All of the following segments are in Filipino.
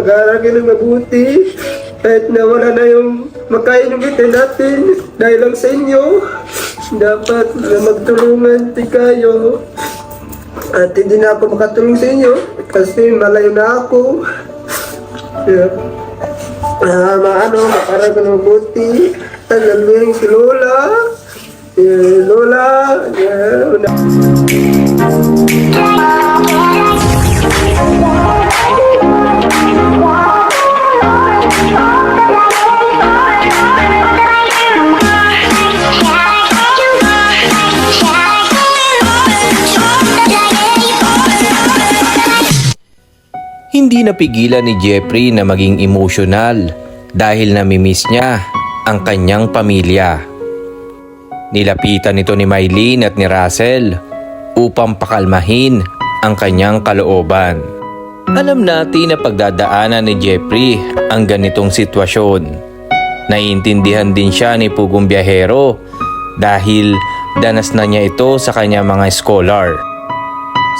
mag-aaral ka ng mabuti. Kahit na wala na yung makainumitin natin dahil lang sa inyo. Dapat na magtulungan kayo. At hindi na ako makatulong sa inyo kasi malayo na ako. Yeah. Mag-aaral ka ng mabuti. Hanggang si Lola. Lola. Hindi napigilan ni Jeffrey na maging emosyonal dahil namimiss niya ang kanyang pamilya. Nilapitan ito ni Mylene at ni Russell upang pakalmahin ang kanyang kalooban. Alam natin na pagdadaanan ni Jeffrey ang ganitong sitwasyon. Naiintindihan din siya ni Pugong Biyahero dahil danas na niya ito sa kanyang mga scholar.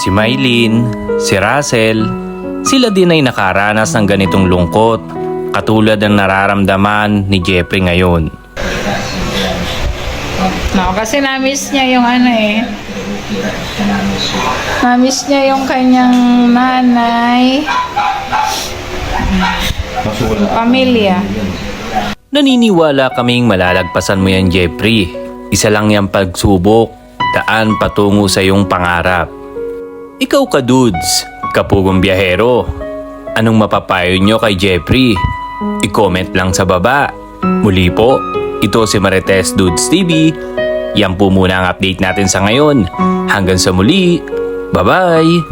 Si Mylene, si Russell, sila din ay nakaranas ng ganitong lungkot katulad ng nararamdaman ni Jeffrey ngayon. No, kasi na-miss niya yung na-miss niya yung kanyang nanay, pamilya. Naniniwala kaming malalagpasan mo yan, Jeffrey. Isa lang yung pagsubok, daan patungo sa iyong pangarap. Ikaw ka, dudes, Kapugong Biyahero. Anong mapapayo nyo kay Jeffrey? I-comment lang sa baba. Muli po, ito si Marites Dudes TV. Yan po muna ang update natin sa ngayon. Hanggang sa muli, bye-bye!